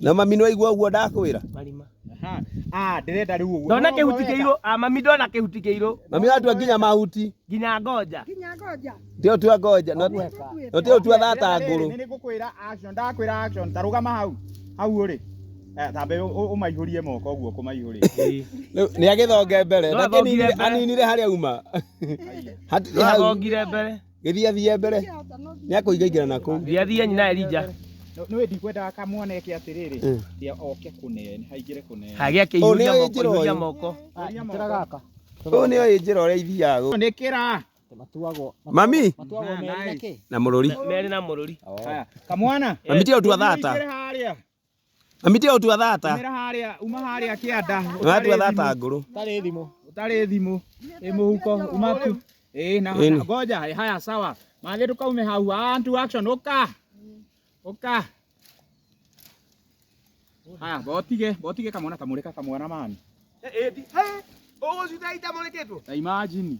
Na mami no igua uguo ndakwira. Marima. Ndirenda riu uguo. Ndona kihuti kiiro, mami ndona kihuti kiiro. Mami watu nginya mahuti. Nginya ngoja. Ndio tu ngoja. No tio tu thata nguru. Nini ngukwira action, ndakwira action, tarugama hau. Hau uri. Thambe umaihurie moko uguo kumaihuri. Ni agithonge mbere. Lakini aninire haria uma. Agongire mbere. Githia mbere. Ni akuigaigera nako. Thia nyina Elija. No ndikwenda kamuone ki atiriri. Ndia oke kunene, haigire kunene. Hagia kiihuria moko. Njira gaka. O ni oi njira uria ithiago. Nikira. Mami. Na mururi. Meri na mururi. Haya. Kamwana. Mami tio tu thata. Mami tio tu thata. Umira haria, uma haria kianda. Watu thata nguru. Utari thimu. Muhuko umaku. Na ngoja haya sawa. Mathe tukaume hau antu action oka. Oka. Botige kamwana kamureka kamwana mani. Ogo sitaita moleketwo. Imagine.